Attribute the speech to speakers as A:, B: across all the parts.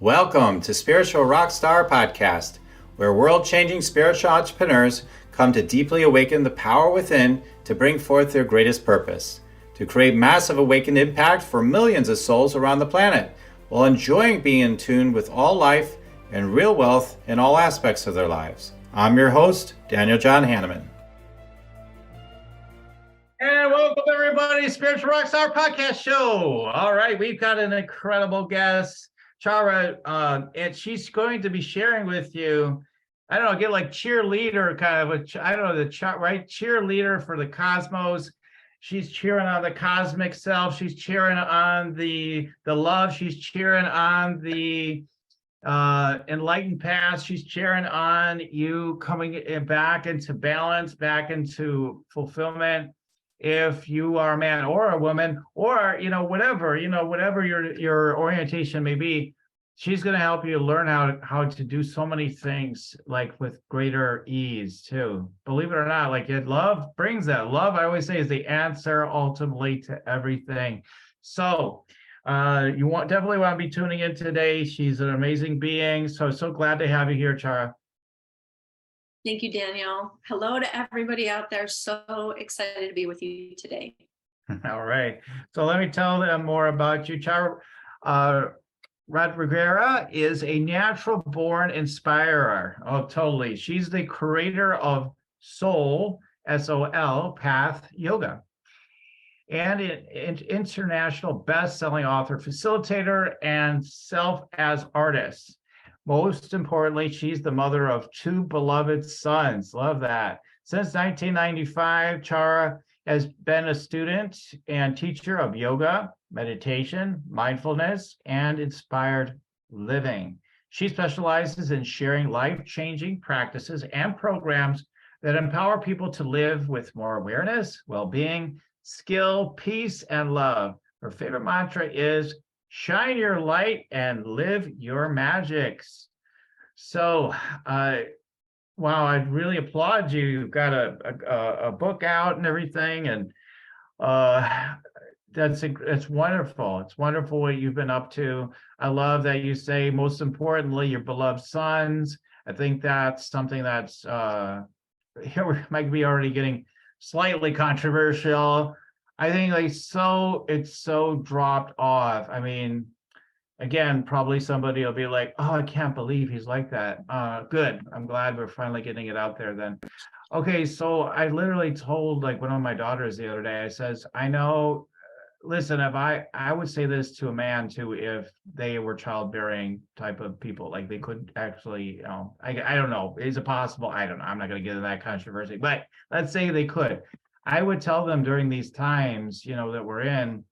A: Welcome to Spiritual Rockstar Podcast, where world-changing spiritual entrepreneurs come to deeply awaken the power within to bring forth their greatest purpose, to create massive awakened impact for millions of souls around the planet, while enjoying being in tune with all life and real wealth in all aspects of their lives. I'm your host, Daniel John Hanneman. And welcome everybody, Spiritual Rockstar Podcast Show. All right, we've got an incredible guest, Chara, and she's going to be sharing with you, I don't know, get like cheerleader kind of, right? Cheerleader for the cosmos. She's cheering on the cosmic self. She's cheering on the love. She's cheering on the enlightened path. She's cheering on you coming back into balance, back into fulfillment. If you are a man or a woman, or whatever your orientation may be, she's going to help you learn how to do so many things like with greater ease too. Believe it or not, love brings that. Love, I always say, is the answer ultimately to everything. So you definitely want to be tuning in today. She's an amazing being. So glad to have you here, Chara.
B: Thank you, Daniel. Hello to everybody out there. So excited to be with you today.
A: All right. So let me tell them more about you. Chara Rodriguera is a natural-born inspirer. Oh, totally. She's the creator of Soul, S-O-L, Path Yoga, and an international best-selling author, facilitator, and self as artist. Most importantly, she's the mother of two beloved sons. Love that. Since 1995, Chara has been a student and teacher of yoga, meditation, mindfulness, and inspired living. She specializes in sharing life-changing practices and programs that empower people to live with more awareness, well-being, skill, peace, and love. Her favorite mantra is shine your light and live your magics. So, wow, I really applaud you. You've got a book out and everything, and it's wonderful. It's wonderful what you've been up to. I love that you say, most importantly, your beloved sons. I think that's something that's here we might be already getting slightly controversial. I think it's so dropped off. I mean, again, probably somebody will be like, oh, I can't believe he's like that. Good. I'm glad we're finally getting it out there then. Okay, so I literally told one of my daughters the other day, I says, I know, listen, if I would say this to a man too, if they were childbearing type of people, like they could actually, I don't know, is it possible? I don't know. I'm not going to get into that controversy, but let's say they could. I would tell them during these times, that we're in,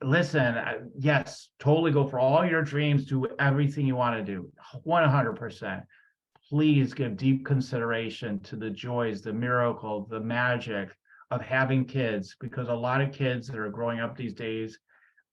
A: listen, yes, totally go for all your dreams, do everything you want to do, 100%. Please give deep consideration to the joys, the miracle, the magic of having kids, because a lot of kids that are growing up these days,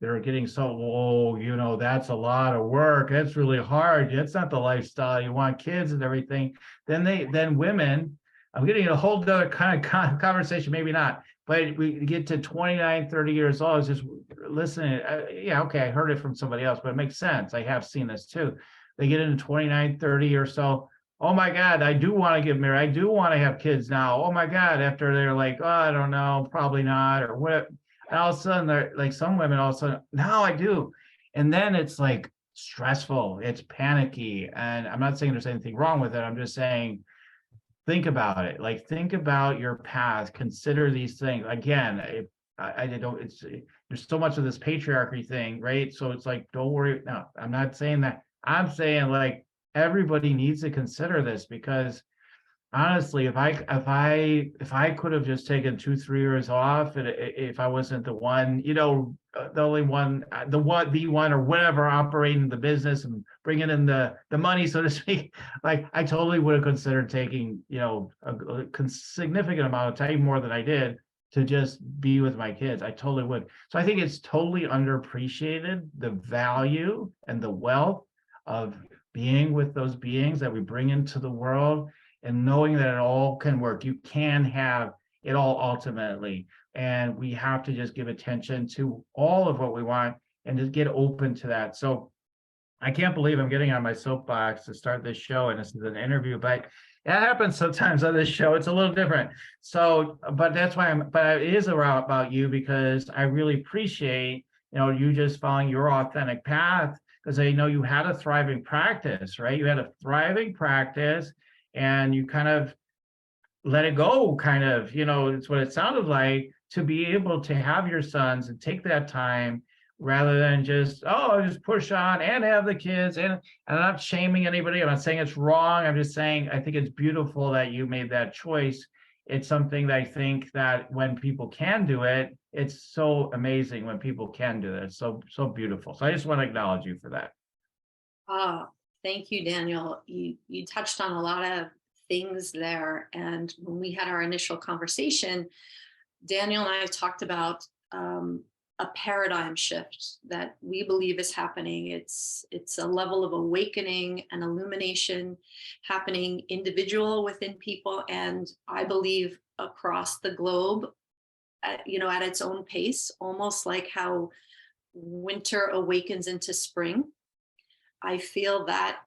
A: they're getting so, that's a lot of work. That's really hard. That's not the lifestyle. You want kids and everything. Then women, I'm getting a whole other kind of conversation, maybe not, but we get to 29, 30 years old, just listening. Yeah, okay, I heard it from somebody else, but it makes sense. I have seen this too. They get into 29, 30 or so. Oh my God, I do want to get married. I do want to have kids now. Oh my God, after they're like, oh, I don't know, probably not, or what. And all of a sudden, they're like, some women all of a sudden, now I do. And then it's like stressful, it's panicky. And I'm not saying there's anything wrong with it. I'm just saying, think about it. Think about your path. Consider these things. Again, I don't. There's so much of this patriarchy thing, right? So it's like, don't worry. No, I'm not saying that. I'm saying everybody needs to consider this, because honestly, if I could have just taken 2-3 years off, and if I wasn't the one, the only one, the one or whatever operating the business and bringing in the money, so to speak, I totally would have considered taking, a significant amount of time, more than I did, to just be with my kids. I totally would. So I think it's totally underappreciated, the value and the wealth of being with those beings that we bring into the world, and knowing that it all can work. You can have it all ultimately. And we have to just give attention to all of what we want and just get open to that. So I can't believe I'm getting on my soapbox to start this show, and this is an interview, but it happens sometimes on this show. It's a little different. So, but that's why but it is about you, because I really appreciate, you just following your authentic path, because I know you had a thriving practice, right? You had a thriving practice and you kind of let it go, kind of, it's what it sounded like, to be able to have your sons and take that time rather than just push on and have the kids. And I'm not shaming anybody. I'm not saying it's wrong. I'm just saying I think it's beautiful that you made that choice. It's something that I think that when people can do it, it's so amazing when people can do it. So beautiful. So I just want to acknowledge you for that.
B: Ah, thank you, Daniel. You touched on a lot of things there. And when we had our initial conversation, Daniel and I talked about a paradigm shift that we believe is happening. It's a level of awakening and illumination happening individual within people, and I believe across the globe, at its own pace, almost like how winter awakens into spring. I feel that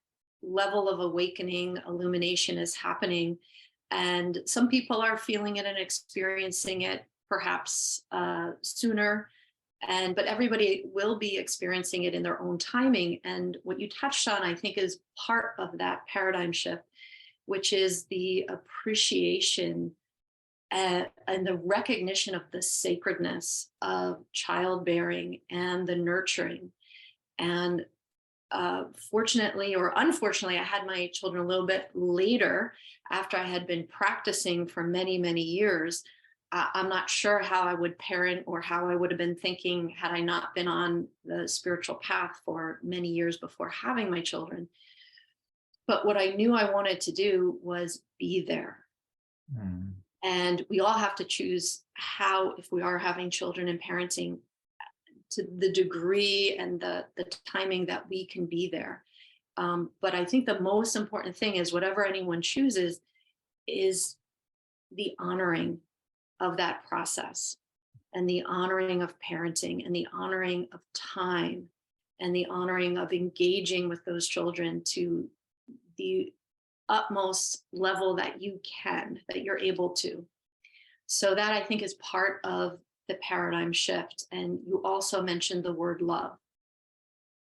B: level of awakening, illumination is happening. And some people are feeling it and experiencing it perhaps sooner. But everybody will be experiencing it in their own timing. And what you touched on, I think, is part of that paradigm shift, which is the appreciation and the recognition of the sacredness of childbearing and the nurturing. And fortunately or unfortunately, I had my children a little bit later after I had been practicing for many, many years. I'm not sure how I would parent or how I would have been thinking had I not been on the spiritual path for many years before having my children. But what I knew I wanted to do was be there.
A: Mm.
B: And we all have to choose how, if we are having children and parenting, to the degree and the timing that we can be there. But I think the most important thing is whatever anyone chooses is the honoring of that process and the honoring of parenting and the honoring of time and the honoring of engaging with those children to the utmost level that you can, that you're able to. So that, I think, is part of the paradigm shift. And you also mentioned the word love.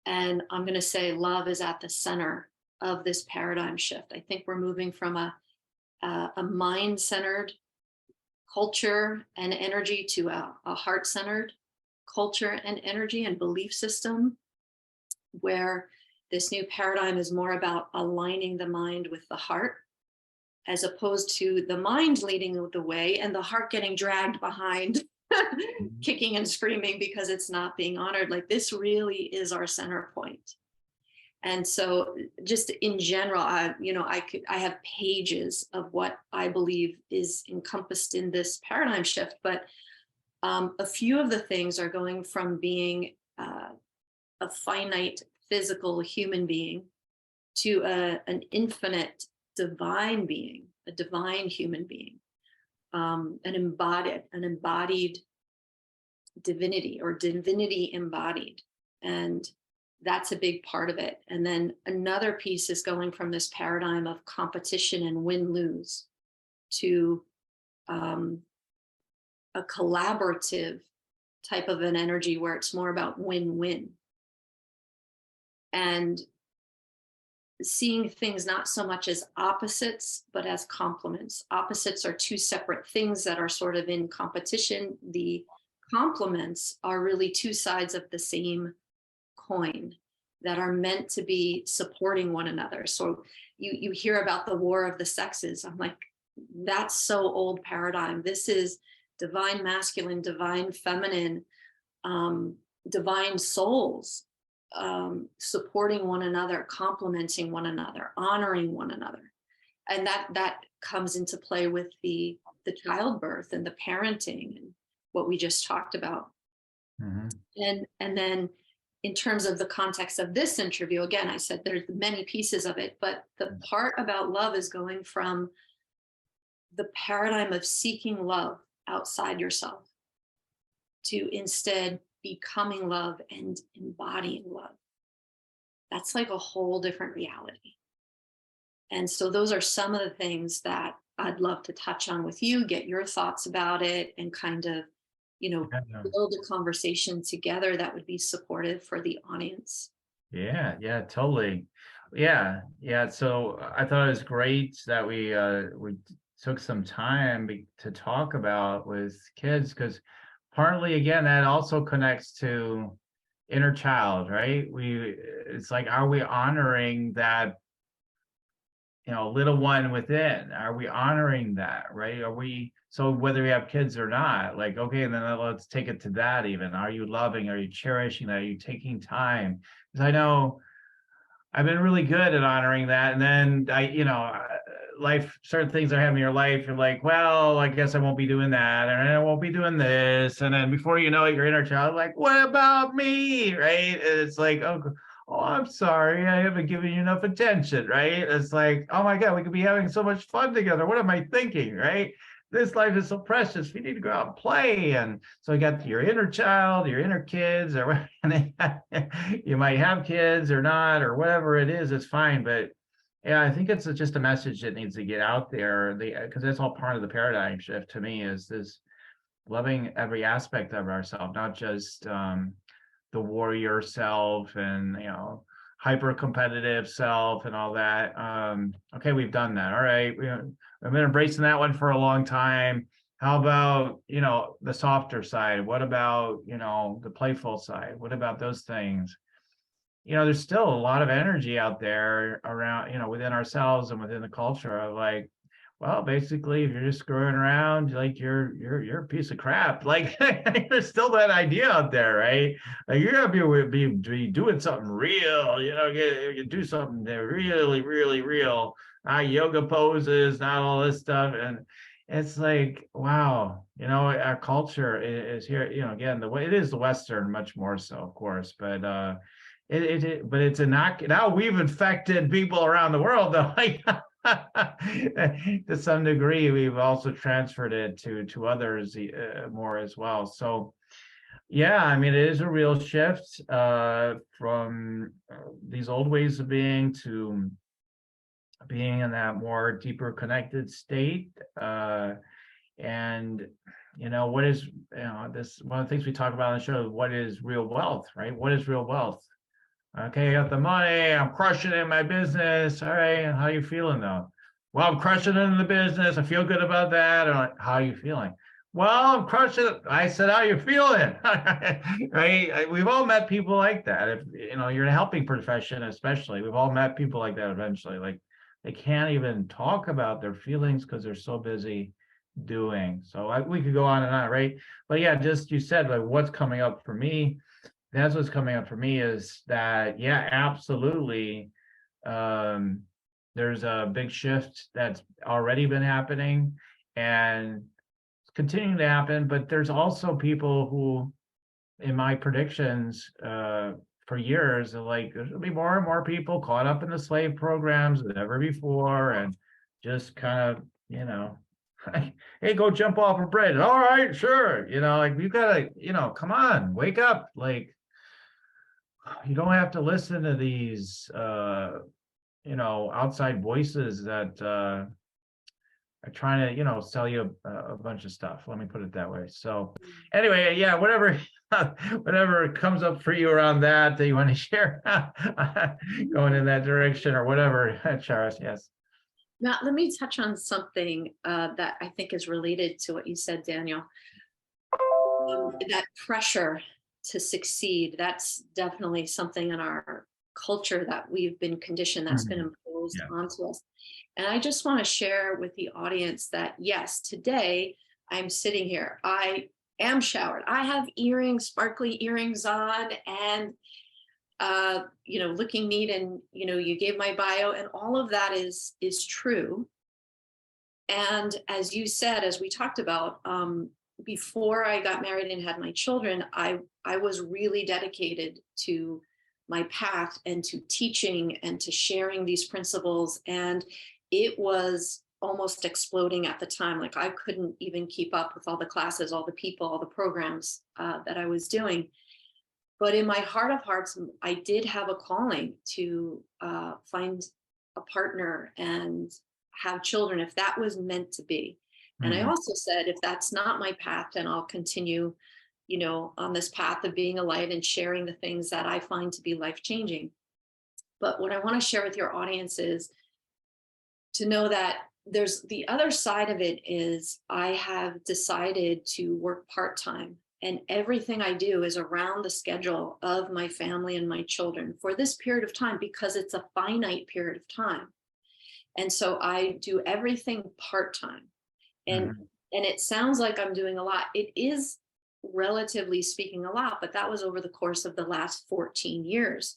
B: And I'm going to say love is at the center of this paradigm shift. I think we're moving from a mind-centered culture and energy to a heart-centered culture and energy and belief system, where this new paradigm is more about aligning the mind with the heart, as opposed to the mind leading the way and the heart getting dragged behind, kicking and screaming because it's not being honored. Like, this really is our center point. And so just in general, I have pages of what I believe is encompassed in this paradigm shift, but a few of the things are going from being a finite physical human being to an infinite divine being, a divine human being, an embodied divinity, or divinity embodied. And that's a big part of it. And then another piece is going from this paradigm of competition and win-lose to a collaborative type of an energy where it's more about win-win. And seeing things not so much as opposites, but as complements. Opposites are two separate things that are sort of in competition. The complements are really two sides of the same coin that are meant to be supporting one another. So you hear about the war of the sexes. I'm like, that's so old paradigm. This is divine masculine, divine feminine, divine souls supporting one another, complementing one another, honoring one another. And that comes into play with the childbirth and the parenting and what we just talked about. Mm-hmm. And then in terms of the context of this interview, again, I said there's many pieces of it, but the part about love is going from the paradigm of seeking love outside yourself to instead becoming love and embodying love. that's like a whole different reality. And so those are some of the things that I'd love to touch on with you, get your thoughts about it, and kind of,
A: Yeah.
B: build a conversation together that would be supportive for the audience.
A: Yeah, yeah, totally. Yeah, yeah. So I thought it was great that we took some time to talk about with kids, because partly again that also connects to inner child, right? It's like, are we honoring that, little one within? Are we honoring that, right? Are we, so whether we have kids or not, like, okay, and then let's take it to that even. Are you loving? Are you cherishing that? Are you taking time? Because I know I've been really good at honoring that. And then life, certain things are happening in your life. You're like, well, I guess I won't be doing that. And I won't be doing this. And then before you know it, your inner child, like, what about me? Right. And it's like, oh, I'm sorry. I haven't given you enough attention. Right. It's like, oh my God, we could be having so much fun together. What am I thinking? Right. This life is so precious. We need to go out and play. And so you got your inner child, your inner kids, or you might have kids or not, or whatever it is, it's fine. But yeah, I think it's just a message that needs to get out there. Because that's all part of the paradigm shift to me, is this loving every aspect of ourselves, not just the warrior self and hyper competitive self and all that. Okay, we've done that. All right, I've been embracing that one for a long time. How about the softer side? What about the playful side? What about those things? There's still a lot of energy out there around, within ourselves and within the culture of like, well, basically, if you're just screwing around, like you're a piece of crap. Like there's still that idea out there, right? Like you're gonna be doing something real, you do something that really, really real. Not yoga poses, not all this stuff. And it's like, wow, our culture is here, again, the way it is the Western, much more so, of course, but but it's a knock. Now we've infected people around the world, though. Like to some degree, we've also transferred it to others more as well. So yeah, I mean, it is a real shift from these old ways of being to being in that more deeper connected state. And what is this one of the things we talk about on the show? What is real wealth, right? What is real wealth? Okay, I got the money. I'm crushing it in my business. All right, how you feeling though? Well, I'm crushing it in the business. I feel good about that. I'm like, how are you feeling? Well, I'm crushing it. I said, how you feeling? Right? We've all met people like that. If you're in a helping profession, especially, we've all met people like that eventually. Like they can't even talk about their feelings because they're so busy doing. So we could go on and on, right? But yeah, just you said like what's coming up for me, that's what's coming up for me is that, yeah, absolutely. Um, there's a big shift that's already been happening and it's continuing to happen, but there's also people who, in my predictions, for years, are like, there's gonna be more and more people caught up in the slave programs than ever before, and just kind of, hey, go jump off a bridge. All right, sure. Like we've got to, come on, wake up. Like, you don't have to listen to these outside voices that are trying to sell you a bunch of stuff, let me put it that way. So anyway, yeah, whatever whatever comes up for you around that you want to share going in that direction or whatever. Charis, yes.
B: Now, let me touch on something that I think is related to what you said, Daniel. That pressure to succeed, that's definitely something in our culture that we've been conditioned, that's been
A: Mhm.
B: imposed
A: Yeah.
B: onto us. And I just want to share with the audience that, yes, today I'm sitting here. I am showered. I have earrings, sparkly earrings on, and looking neat. And you gave my bio, and all of that is true. And as you said, as we talked about, before I got married and had my children, I was really dedicated to my path and to teaching and to sharing these principles. And it was almost exploding at the time. Like I couldn't even keep up with all the classes, all the people, all the programs that I was doing. But in my heart of hearts, I did have a calling to find a partner and have children if that was meant to be. And I
A: Mhm.
B: also said, if that's not my path, then I'll continue, on this path of being a light and sharing the things that I find to be life changing. But what I want to share with your audience is to know that there's the other side of it is I have decided to work part time. And everything I do is around the schedule of my family and my children for this period of time because it's a finite period of time. And so I do everything part time. And
A: Mhm.
B: and it sounds like I'm doing a lot. It is relatively speaking a lot, but that was over the course of the last 14 years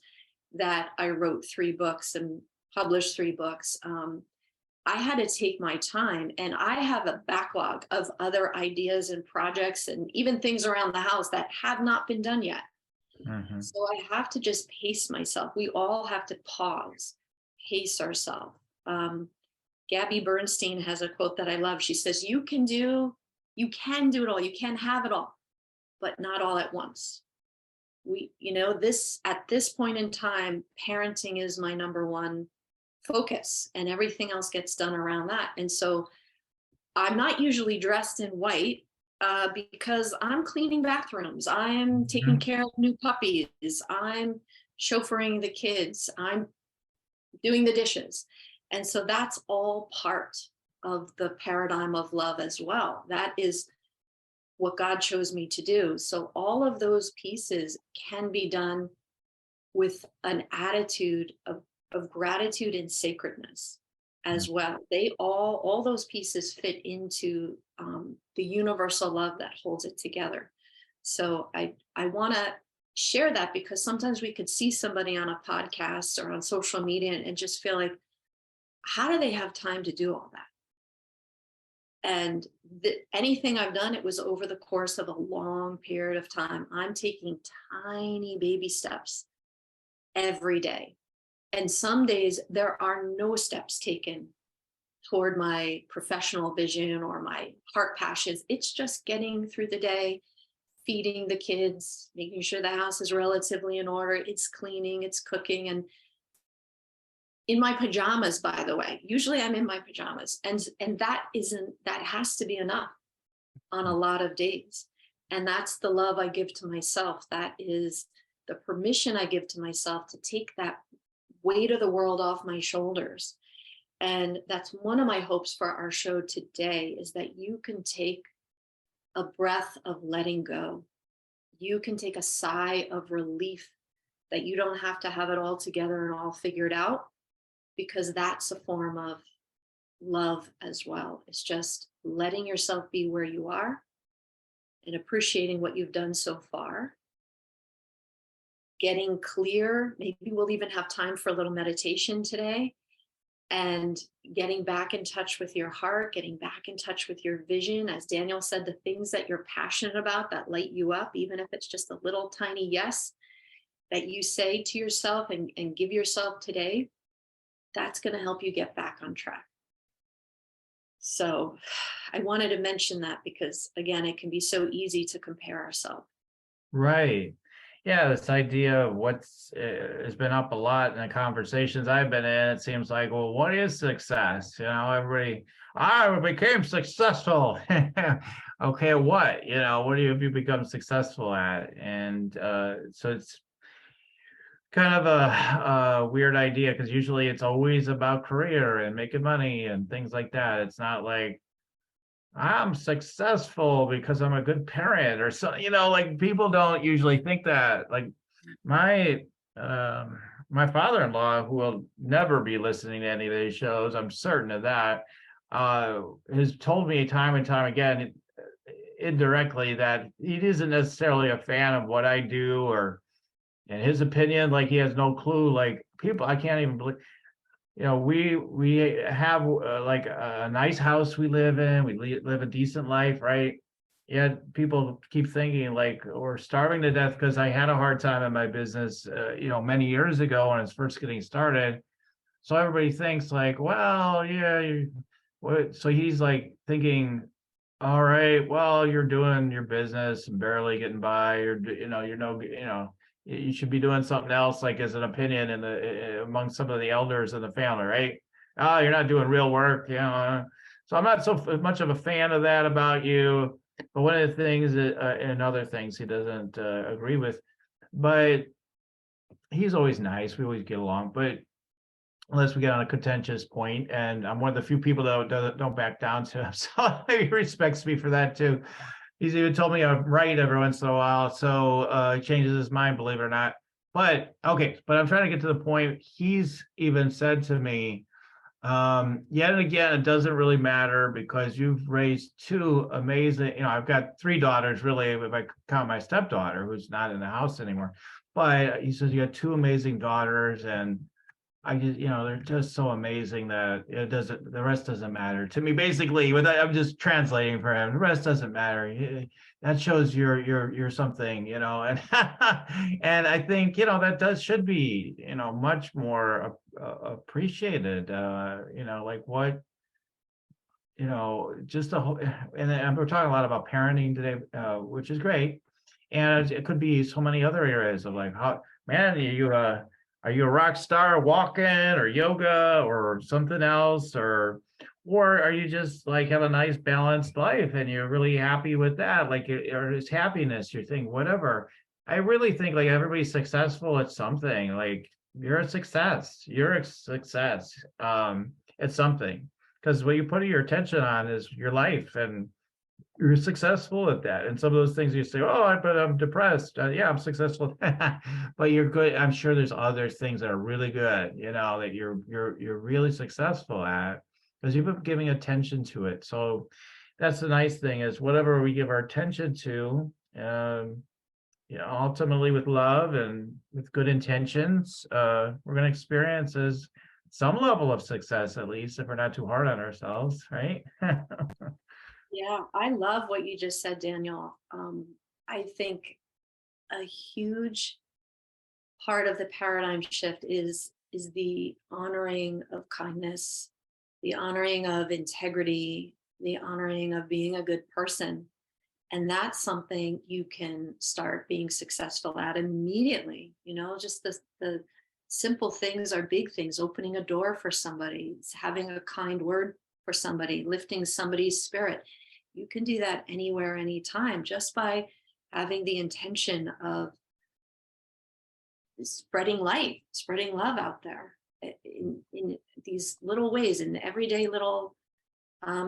B: that I wrote 3 books and published 3 books. I had to take my time, and I have a backlog of other ideas and projects and even things around the house that have not been done yet.
A: Mhm.
B: So I have to just pace myself. We all have to pause, pace ourselves. Um, Gabby Bernstein has a quote that I love. She says, you can do it all. You can have it all, but not all at once. This at this point in time, parenting is my number one focus and everything else gets done around that. And so I'm not usually dressed in white because I'm cleaning bathrooms. I'm taking
A: Mhm.
B: care of new puppies. I'm chauffeuring the kids. I'm doing the dishes. And so that's all part of the paradigm of love as well. That is what God chose me to do. So all of those pieces can be done with an attitude of gratitude and sacredness
A: Mhm.
B: as well. They all those pieces fit into the universal love that holds it together. So I want to share that because sometimes we could see somebody on a podcast or on social media and just feel like, how do they have time to do all that? And anything I've done, it was over the course of a long period of time. I'm taking tiny baby steps every day. And some days there are no steps taken toward my professional vision or my heart passions. It's just getting through the day, feeding the kids, making sure the house is relatively in order. It's cleaning, it's cooking, and in my pajamas, by the way. Usually I'm in my pajamas. And that has to be enough on a lot of days. And that's the love I give to myself. That is the permission I give to myself to take that weight of the world off my shoulders. And that's one of my hopes for our show today is that you can take a breath of letting go. You can take a sigh of relief that you don't have to have it all together and all figured out, because that's a form of love as well. It's just letting yourself be where you are and appreciating what you've done so far, getting clear. Maybe we'll even have time for a little meditation today, and getting back in touch with your heart, getting back in touch with your vision. As Daniel said, the things that you're passionate about that light you up, even if it's just a little tiny yes that you say to yourself and give yourself today, that's going to help you get back on track. So I wanted to mention that because, again, it can be so easy to compare ourselves.
A: Right. Yeah, this idea of what's has been up a lot in the conversations I've been in. It seems like, well, what is success? Everybody, I became successful. Okay, what? What have you become successful at? And so it's kind of a weird idea because usually it's always about career and making money and things like that. It's not like I'm successful because I'm a good parent or so, like people don't usually think that. Like my my father-in-law, who will never be listening to any of these shows, I'm certain of that, has told me time and time again, indirectly, that he isn't necessarily a fan of what I do, or in his opinion, like he has no clue. Like people, I can't even believe, we have like a nice house we live in. We live a decent life, right? Yet people keep thinking like we're starving to death because I had a hard time in my business, many years ago when it's first getting started. So everybody thinks like, well, yeah, what? So he's like thinking, all right, well, you're doing your business and barely getting by. You're, you're no, you should be doing something else, like as an opinion in the among some of the elders in the family, right? Oh, you're not doing real work, you know. So I'm not so much of a fan of that about you. But one of the things that, and other things he doesn't agree with, but he's always nice. We always get along, but unless we get on a contentious point, and I'm one of the few people that don't back down to him, so he respects me for that too. He's even told me I'm right every once in a while, so he changes his mind, believe it or not. But okay, but I'm trying to get to the point. He's even said to me, yet and again, it doesn't really matter because you've raised two amazing, I've got three daughters, really, if I count my stepdaughter, who's not in the house anymore. But he says, you got two amazing daughters, and I just, they're just so amazing that the rest doesn't matter to me. Basically, I'm just translating for him. The rest doesn't matter. That shows you're something, and and I think, that should be, much more appreciated. Like what, just a whole, and we're talking a lot about parenting today, which is great. And it could be so many other areas of like, how, man, are you a rock star walking or yoga or something else, or are you just like have a nice balanced life and you're really happy with that, like, or is happiness your thing, whatever. I really think like everybody's successful at something. Like you're a success at something, because what you put your attention on is your life, and you're successful at that. And some of those things you say, oh, but I'm depressed. Yeah, I'm successful. But you're good. I'm sure there's other things that are really good, that you're really successful at because you've been giving attention to it. So that's the nice thing, is whatever we give our attention to, ultimately with love and with good intentions, we're going to experience as some level of success, at least if we're not too hard on ourselves, right?
B: Yeah, I love what you just said, Daniel. I think a huge part of the paradigm shift is the honoring of kindness, the honoring of integrity, the honoring of being a good person. And that's something you can start being successful at immediately. Just the simple things are big things: opening a door for somebody, having a kind word for somebody, lifting somebody's spirit. You can do that anywhere, anytime, just by having the intention of spreading light, spreading love out there in these little ways, in everyday little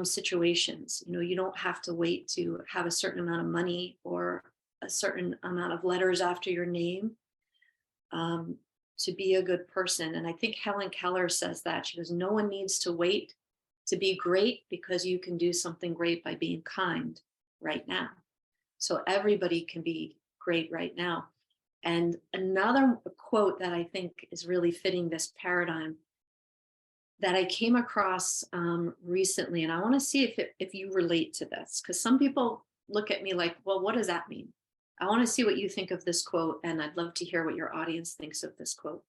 B: situations. You don't have to wait to have a certain amount of money or a certain amount of letters after your name to be a good person. And I think Helen Keller says that. She goes, no one needs to wait to be great, because you can do something great by being kind right now. So everybody can be great right now. And another quote that I think is really fitting this paradigm that I came across recently, and I want to see if you relate to this, because some people look at me like, well, what does that mean? I want to see what you think of this quote, and I'd love to hear what your audience thinks of this quote.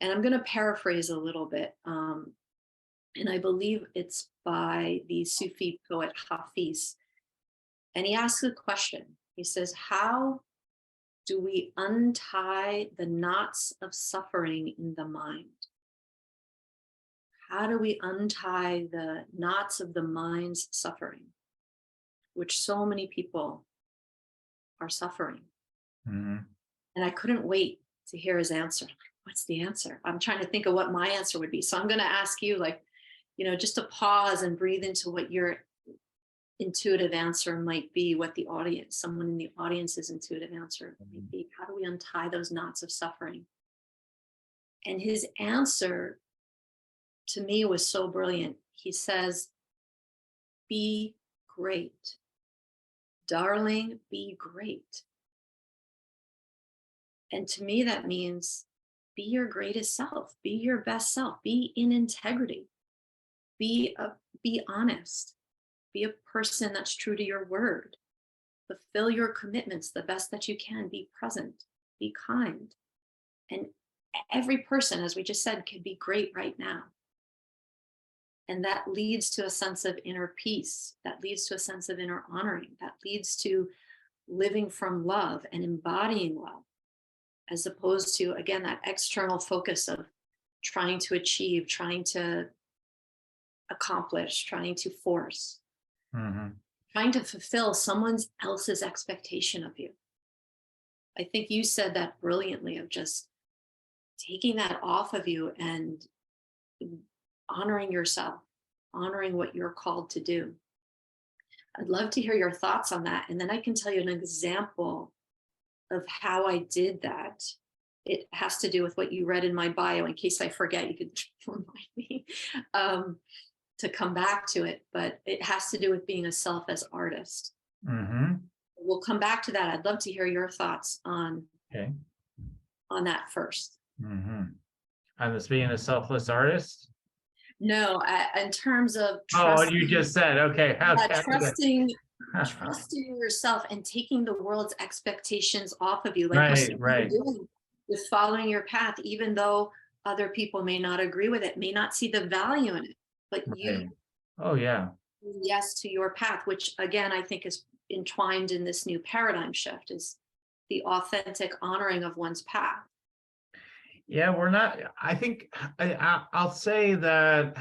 B: And I'm going to paraphrase a little bit, and I believe it's by the Sufi poet Hafiz. And he asks a question. He says, how do we untie the knots of suffering in the mind? How do we untie the knots of the mind's suffering, which so many people are suffering?
A: Mhm.
B: And I couldn't wait to hear his answer. What's the answer? I'm trying to think of what my answer would be. So I'm going to ask you, just to pause and breathe into what your intuitive answer might be, what someone in the audience's intuitive answer might be. How do we untie those knots of suffering? And his answer to me was so brilliant. He says, be great. Darling, be great. And to me, that means be your greatest self, be your best self, be in integrity, be honest, be a person that's true to your word, fulfill your commitments the best that you can, be present, be kind. And every person, as we just said, can be great right now. And that leads to a sense of inner peace. That leads to a sense of inner honoring. That leads to living from love and embodying love. as opposed to, again, that external focus of trying to achieve, trying to accomplish, trying to force,
A: Mhm.
B: trying to fulfill someone else's expectation of you. I think you said that brilliantly, of just taking that off of you and honoring yourself, honoring what you're called to do. I'd love to hear your thoughts on that. And then I can tell you an example of how I did that. It has to do with what you read in my bio. In case I forget, you could remind me to come back to it. But it has to do with being a self as artist.
A: Mhm.
B: We'll come back to that. I'd love to hear your thoughts
A: Okay.
B: on that first.
A: Mhm. On this being a selfless artist?
B: No, in terms of
A: Oh,
B: trust,
A: you just said, okay.
B: yeah,
A: Okay.
B: trusting yourself and taking the world's expectations off of you, like you
A: Right,
B: said you were
A: right,
B: doing with following your path, even though other people may not agree with it, may not see the value in it, but you
A: right. Oh, yeah.
B: say yes to your path, which again I think is entwined in this new paradigm shift, is the authentic honoring of one's path.
A: Yeah, we're not, I think I'll say that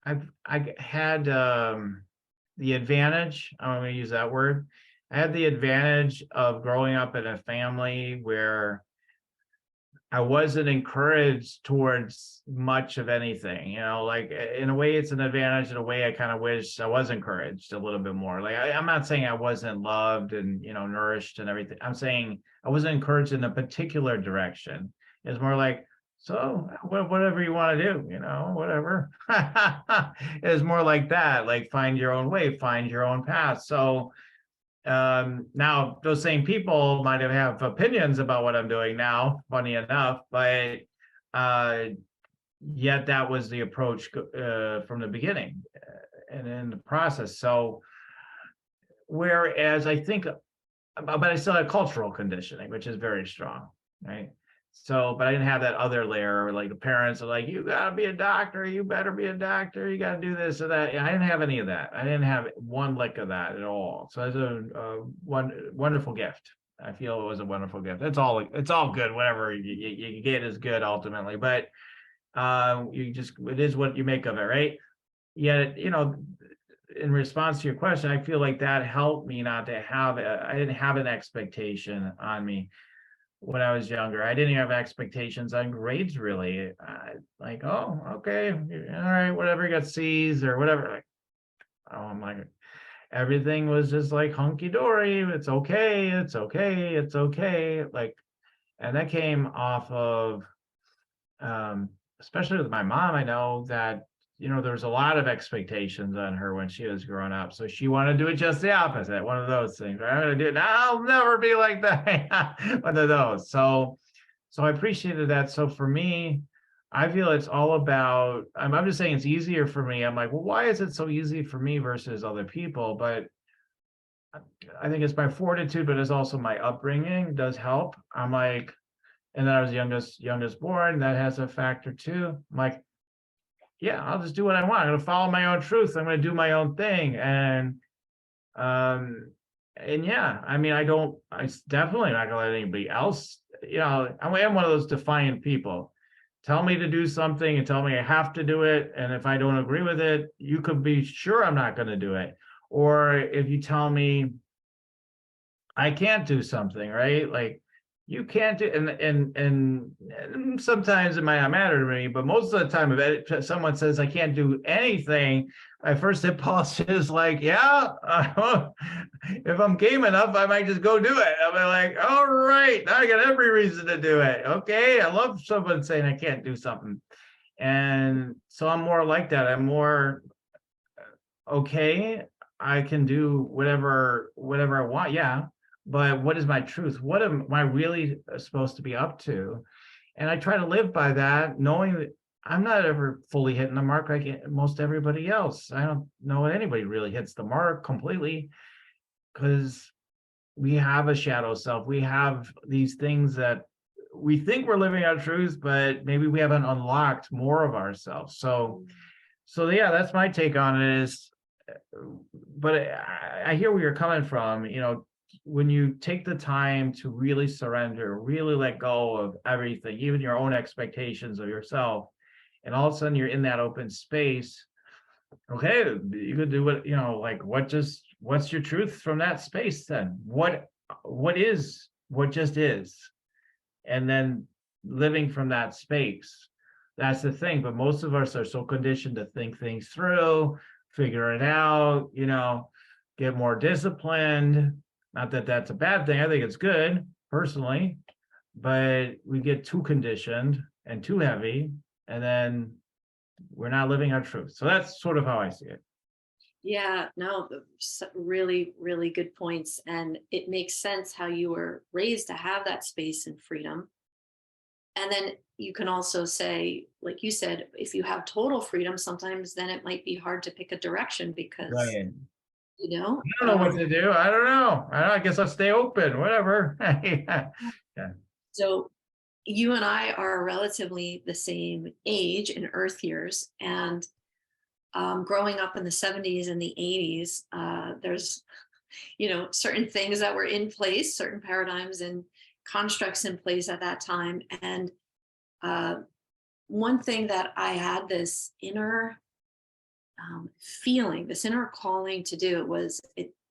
A: I had the advantage, I'm going to use that word. I had the advantage of growing up in a family where I wasn't encouraged towards much of anything, like in a way it's an advantage. In a way, I kind of wish I was encouraged a little bit more. Like I'm not saying I wasn't loved and nourished and everything. I'm saying I wasn't encouraged in a particular direction. It's more like, so whatever you want to do, whatever. It's more like that, like find your own way, find your own path. So now those same people might have opinions about what I'm doing now, funny enough, but uh, yet that was the approach from the beginning and in the process. So whereas I think, but I still had cultural conditioning, which is very strong, right? So, but I didn't have that other layer, like the parents are like, you gotta be a doctor, you better be a doctor, you gotta do this or that. I didn't have any of that. I didn't have one lick of that at all. So it's a wonderful gift. I feel it was a wonderful gift. It's all good. Whatever you get is good ultimately, but it is what you make of it, right? Yet, in response to your question, I feel like that helped me not to have, I didn't have an expectation on me when I was younger. I didn't have expectations on grades really. Like, oh, okay, all right, whatever, you got C's or whatever. Like, oh, I'm like, everything was just like hunky dory. It's okay, it's okay, it's okay. Like, and that came off of, especially with my mom. I know that there was a lot of expectations on her when she was growing up, so she wanted to do it just the opposite, one of those things, right? I'm gonna do it, I'll never be like that. One of those. So I appreciated that. So for me, I feel it's all about, I'm just saying it's easier for me. I'm like, well, why is it so easy for me versus other people? But I think it's my fortitude, but it's also my upbringing does help. I'm like, and then I was youngest born. That has a factor too. I'm like, yeah, I'll just do what I want. I'm gonna follow my own truth. I'm gonna do my own thing. Um, and yeah, I mean, definitely not gonna let anybody else, I am one of those defiant people. Tell me to do something and tell me I have to do it. And if I don't agree with it, you could be sure I'm not gonna do it. Or if you tell me I can't do something, right? Like you can't do, and sometimes it might not matter to me, but most of the time, if someone says I can't do anything, my first impulse is like, yeah, if I'm game enough, I might just go do it. I'll be like, all right, now I got every reason to do it. Okay, I love someone saying I can't do something, and so I'm more like that. I'm more okay. I can do whatever I want. Yeah, but what is my truth? What am I really supposed to be up to? And I try to live by that, knowing that I'm not ever fully hitting the mark like most everybody else. I don't know anybody really hits the mark completely, because we have a shadow self. We have these things that we think we're living our truth, but maybe we haven't unlocked more of ourselves. So yeah, that's my take on it. Is, but I hear where you're coming from. when you take the time to really surrender, really let go of everything, even your own expectations of yourself, and all of a sudden you're in that open space, okay, you could do what, like what's your truth from that space then? What just is? And then living from that space. That's the thing. But most of us are so conditioned to think things through, figure it out, get more disciplined. Not that that's a bad thing. I think it's good personally, but we get too conditioned and too heavy, and then we're not living our truth. So that's sort of how I see it.
B: Yeah, no, really, really good points. And it makes sense how you were raised to have that space and freedom. And then you can also say, like you said, if you have total freedom, sometimes then it might be hard to pick a direction because,
A: Right.
B: you know,
A: I don't know what to do. I don't know. I guess I'll stay open, whatever. Yeah.
B: so you and I are relatively the same age in Earth years. And growing up in the 70s and the 80s, there's, certain things that were in place, certain paradigms and constructs in place at that time. And one thing that I had this inner feeling, this inner calling to do was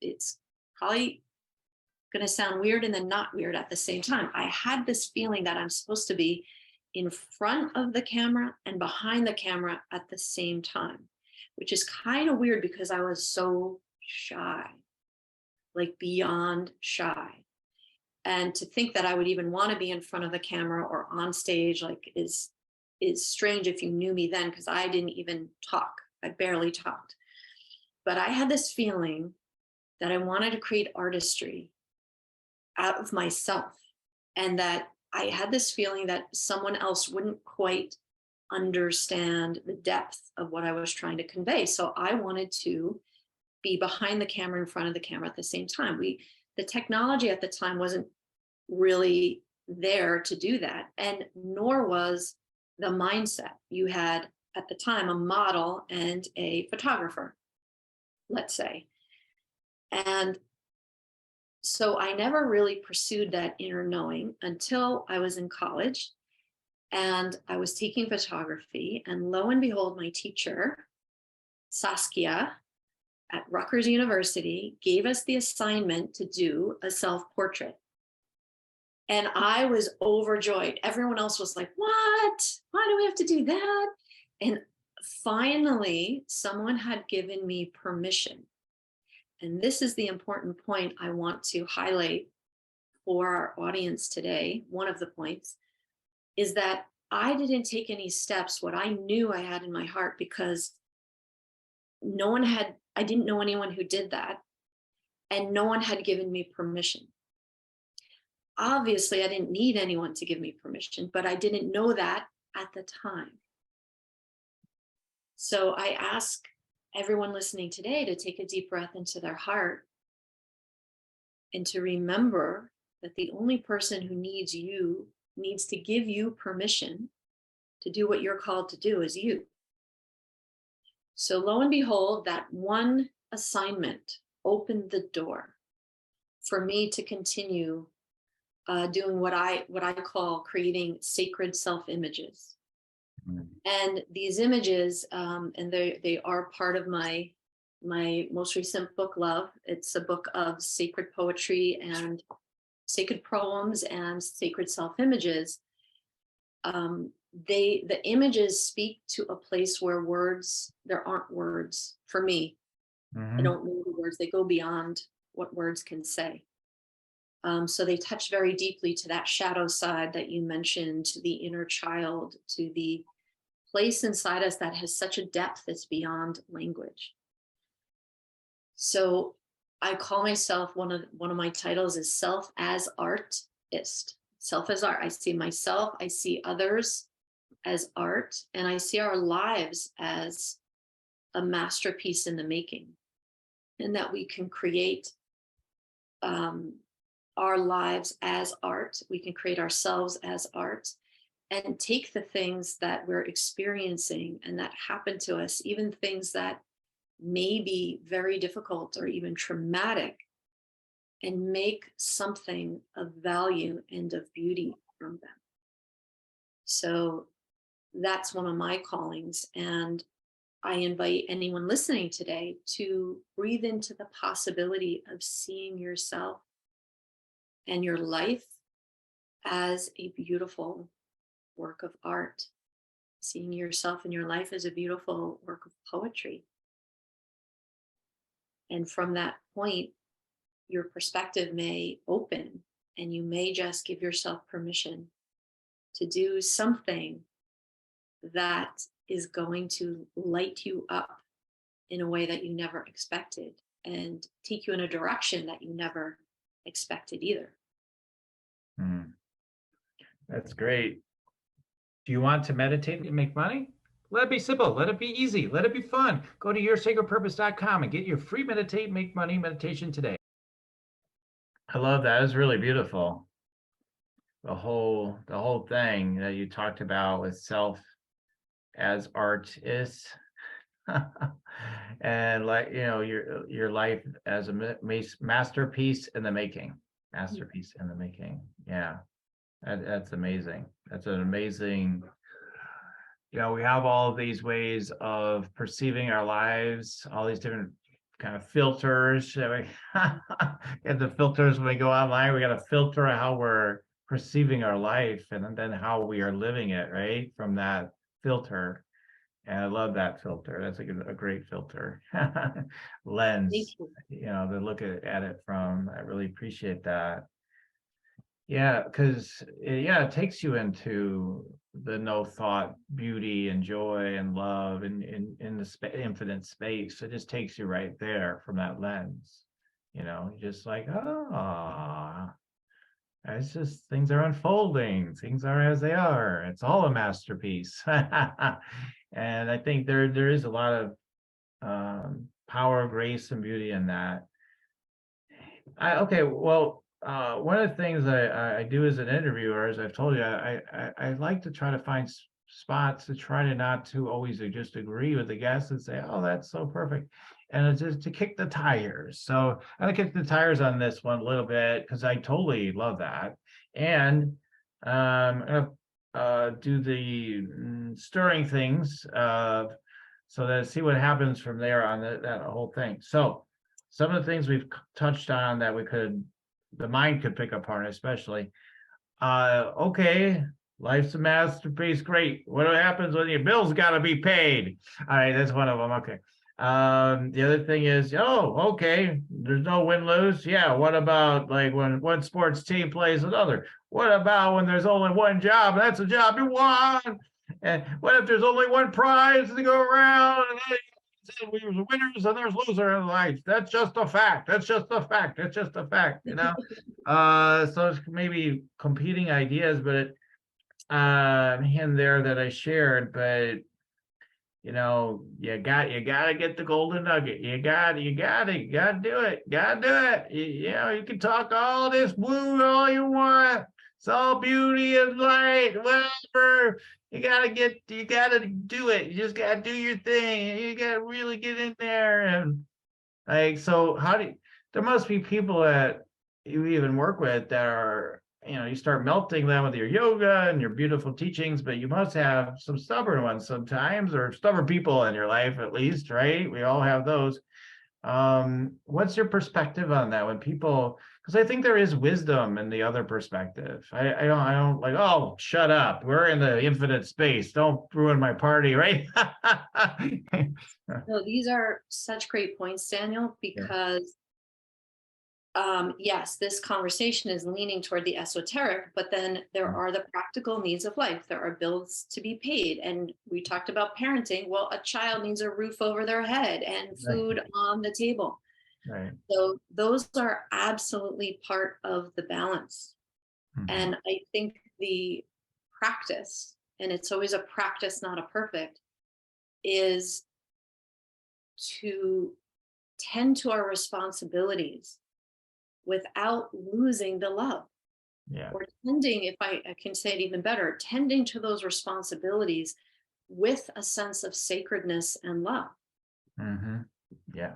B: it's probably going to sound weird and then not weird at the same time. I had this feeling that I'm supposed to be in front of the camera and behind the camera at the same time, which is kind of weird because I was so shy, like beyond shy. And to think that I would even want to be in front of the camera or on stage, like is strange if you knew me then, because I didn't even talk. I barely talked. But I had this feeling that I wanted to create artistry out of myself, and that I had this feeling that someone else wouldn't quite understand the depth of what I was trying to convey. So I wanted to be behind the camera, in front of the camera at the same time. The technology at the time wasn't really there to do that, and nor was the mindset. You had at the time a model and a photographer, let's say. And so I never really pursued that inner knowing until I was in college and I was taking photography. And lo and behold, my teacher, Saskia at Rutgers University, gave us the assignment to do a self-portrait. And I was overjoyed. Everyone else was like, what? Why do we have to do that? And finally, someone had given me permission. And this is the important point I want to highlight for our audience today. One of the points is that I didn't take any steps, what I knew I had in my heart, because I didn't know anyone who did that, and no one had given me permission. Obviously, I didn't need anyone to give me permission, but I didn't know that at the time. So I ask everyone listening today to take a deep breath into their heart and to remember that the only person who needs to give you permission to do what you're called to do is you. So lo and behold, that one assignment opened the door for me to continue doing what I call creating sacred self-images. And these images, and they are part of my most recent book, Love. It's a book of sacred poetry and sacred poems and sacred self-images. The images speak to a place where there aren't words for me. I don't know the words. They go beyond what words can say. So they touch very deeply to that shadow side that you mentioned, to the inner child, to the place inside us that has such a depth that's beyond language. So I call myself, one of my titles is Self as Artist. Self as art. I see myself, I see others as art, and I see our lives as a masterpiece in the making, and that we can create our lives as art. We can create ourselves as art and take the things that we're experiencing and that happen to us, even things that may be very difficult or even traumatic, and make something of value and of beauty from them. So that's one of my callings. And I invite anyone listening today to breathe into the possibility of seeing yourself and your life as a beautiful work of art, seeing yourself and your life as a beautiful work of poetry. And from that point, your perspective may open, and you may just give yourself permission to do something that is going to light you up in a way that you never expected and take you in a direction that you never expected either.
A: That's great. Do you want to meditate and make money? Let it be simple. Let it be easy. Let it be fun. Go to yoursacredpurpose.com and get your free Meditate, Make Money meditation today. I love that. It's really beautiful. The whole thing that you talked about with self as artist and, like, you know, your life as a masterpiece in the making. Masterpiece in the making. Yeah. That's amazing. That's an amazing, you know, we have all of these ways of perceiving our lives, all these different kind of filters. And the filters, when we go online, we got to filter how we're perceiving our life and then how we are living it, right? From that filter. And I love that filter. That's like a great filter. Lens, you know, to look at it from. I really appreciate that. Yeah, because it takes you into the no thought beauty and joy and love and in the infinite space. It just takes you right there from that lens. You know, just like, it's just things are unfolding. Things are as they are. It's all a masterpiece. And I think there is a lot of power, grace, and beauty in that. One of the things I do as an interviewer, as I've told you, I like to try to find spots to try to not to always just agree with the guests and say, oh, that's so perfect. And it's just to kick the tires. So I'm gonna kick the tires on this one a little bit because I totally love that. And I'm gonna do the stirring things so that see what happens from there on that whole thing. So some of the things we've touched on that the mind could pick apart, especially. Okay, life's a masterpiece. Great. What happens when your bills got to be paid? All right, that's one of them. Okay. The other thing is, okay, there's no win-lose. Yeah, what about like when one sports team plays another? What about when there's only one job? That's a job you won. And what if there's only one prize to go around? And we were winners and there's losers in life. That's just a fact. That's just a fact. It's just a fact, you know. So it's maybe competing ideas, but here and there that I shared. But you know, you gotta get the golden nugget. You gotta do it. Gotta do it. You know, you can talk all this woo all you want. It's all beauty and light, whatever. You gotta do it. You just gotta do your thing. You gotta really get in there. And like, so there must be people that you even work with that are, you know, you start melting them with your yoga and your beautiful teachings, but you must have some stubborn ones sometimes, or stubborn people in your life at least, right? We all have those. What's your perspective on that when people, because I think there is wisdom in the other perspective. I don't like, oh, shut up. We're in the infinite space. Don't ruin my party, right?
B: No, these are such great points, Daniel, because yes, this conversation is leaning toward the esoteric, but then there are the practical needs of life. There are bills to be paid. And we talked about parenting. Well, a child needs a roof over their head and food on the table.
A: Right.
B: So those are absolutely part of the balance. Mm-hmm. And I think the practice, and it's always a practice, not a perfect, is to tend to our responsibilities without losing the love.
A: Yeah.
B: Or tending, if I can say it even better, tending to those responsibilities with a sense of sacredness and love.
A: Mm-hmm. Yeah.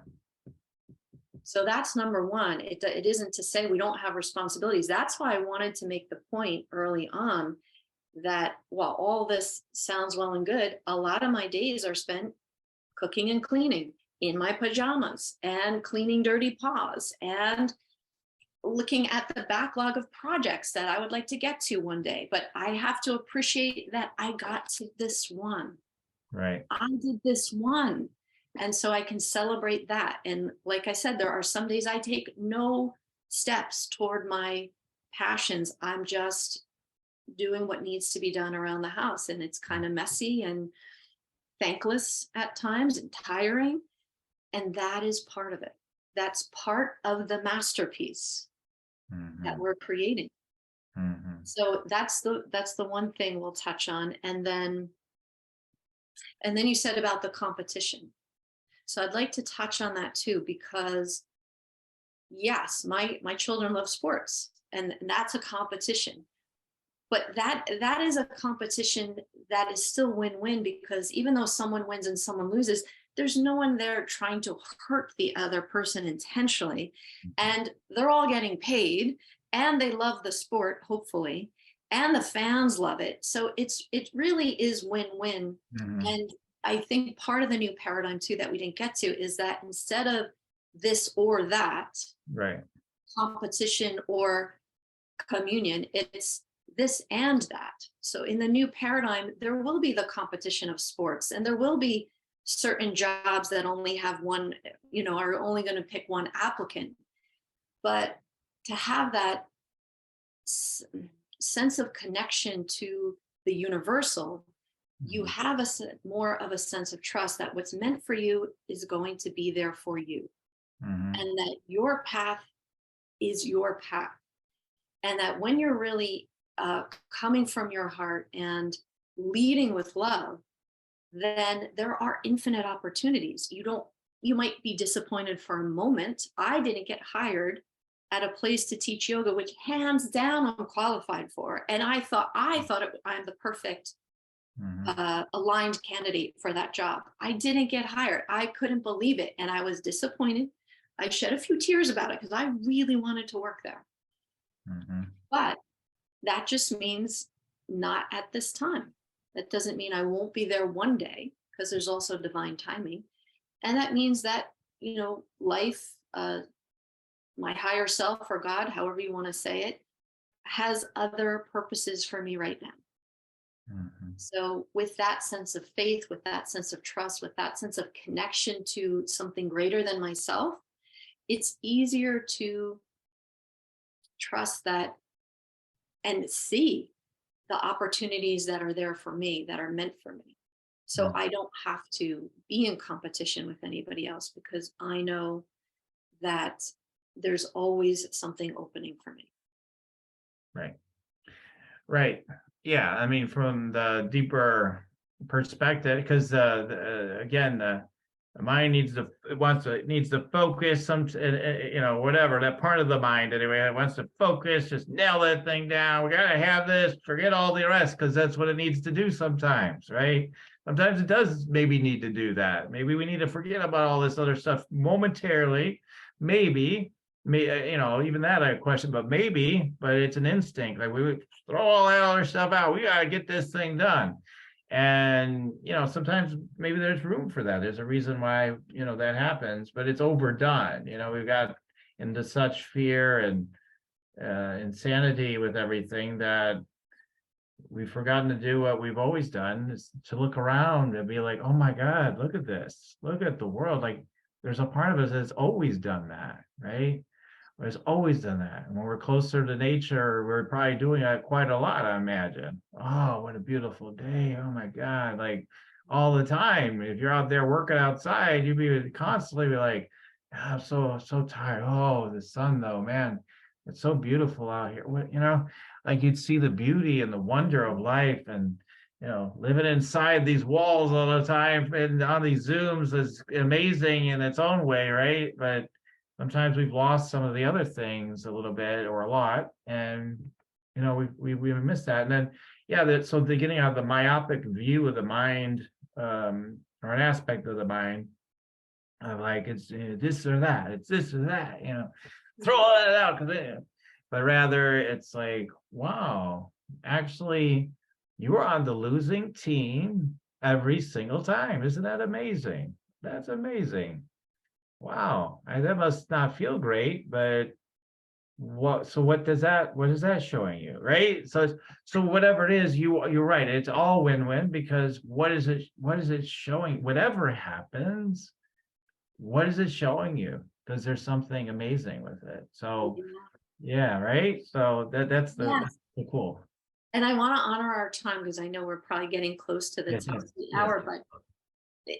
B: So that's number one. It isn't to say we don't have responsibilities. That's why I wanted to make the point early on that while all this sounds well and good, a lot of my days are spent cooking and cleaning in my pajamas and cleaning dirty paws and looking at the backlog of projects that I would like to get to one day. But I have to appreciate that I got to this one.
A: Right.
B: I did this one. And so I can celebrate that. And like I said, there are some days I take no steps toward my passions. I'm just doing what needs to be done around the house. And it's kind of messy and thankless at times and tiring. And that is part of it. That's part of the masterpiece that we're creating. So that's the one thing we'll touch on. And then you said about the competition. So I'd like to touch on that too, because yes, my children love sports, and that's a competition. But that is a competition that is still win-win, because even though someone wins and someone loses, there's no one there trying to hurt the other person intentionally. And they're all getting paid, and they love the sport, hopefully, and the fans love it. So it really is win-win. And I think part of the new paradigm too that we didn't get to is that instead of this or that,
A: Right.
B: competition or communion, it's this and that. So in the new paradigm, there will be the competition of sports, and there will be certain jobs that only have one, are only going to pick one applicant. But to have that sense of connection to the universal, you have more of a sense of trust that what's meant for you is going to be there for you. And that your path is your path. And that when you're really coming from your heart and leading with love, then there are infinite opportunities. You might be disappointed for a moment. I didn't get hired at a place to teach yoga, which hands down I'm qualified for. And I thought I'm the perfect aligned candidate for that job. I didn't get hired. I couldn't believe it. And I was disappointed. I shed a few tears about it because I really wanted to work there. But that just means not at this time. That doesn't mean I won't be there one day, because there's also divine timing. And that means that, life, my higher self or God, however you want to say it, has other purposes for me right now. So with that sense of faith, with that sense of trust, with that sense of connection to something greater than myself, it's easier to trust that and see the opportunities that are there for me, that are meant for me. So I don't have to be in competition with anybody else, because I know that there's always something opening for me.
A: Right. Right. Yeah. I mean, from the deeper perspective, because again, the mind needs to focus whatever, that part of the mind anyway, it wants to focus, just nail that thing down. We got to have this, forget all the rest, because that's what it needs to do sometimes, right? Sometimes it does maybe need to do that. Maybe we need to forget about all this other stuff momentarily. Maybe, even that I question, but it's an instinct. Like we would throw all that other stuff out. We got to get this thing done. And, sometimes maybe there's room for that. There's a reason why, that happens, but it's overdone. We've got into such fear and insanity with everything that we've forgotten to do what we've always done, is to look around and be like, oh my God, look at this. Look at the world. Like there's a part of us that's always done that, right? It's always done that. And when we're closer to nature, we're probably doing it quite a lot, I imagine. Oh, what a beautiful day. Oh my God. Like all the time. If you're out there working outside, you'd be constantly like, I'm so tired. Oh, the sun though, man. It's so beautiful out here. Like you'd see the beauty and the wonder of life, and living inside these walls all the time and on these Zooms is amazing in its own way, right? But sometimes we've lost some of the other things a little bit or a lot, and we miss that. And then so the getting out of the myopic view of the mind, or an aspect of the mind, like it's this or that, it's this or that, throw it out, but rather it's like, wow, actually, you're on the losing team every single time. Isn't that amazing? That's amazing. Wow, that must not feel great, but what is that showing you, right? So whatever it is, you're right, it's all win-win, because what is it showing? Whatever happens, what is it showing you? Because there's something amazing with it. So yeah, right. So that's
B: Yes.
A: the cool.
B: And I want to honor our time because I know we're probably getting close to the
A: Yes,
B: top
A: yes,
B: of the
A: yes.
B: hour, but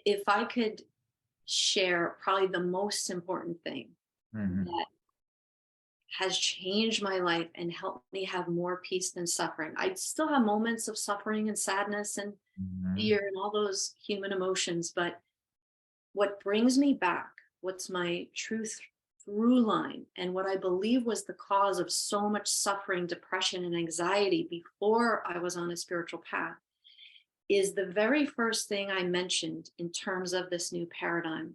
B: if I could share probably the most important thing
A: Mhm,
B: that has changed my life and helped me have more peace than suffering. I still have moments of suffering and sadness and
A: mhm,
B: fear and all those human emotions, but what brings me back, what's my truth through line, and what I believe was the cause of so much suffering, depression, and anxiety before I was on a spiritual path, is the very first thing I mentioned in terms of this new paradigm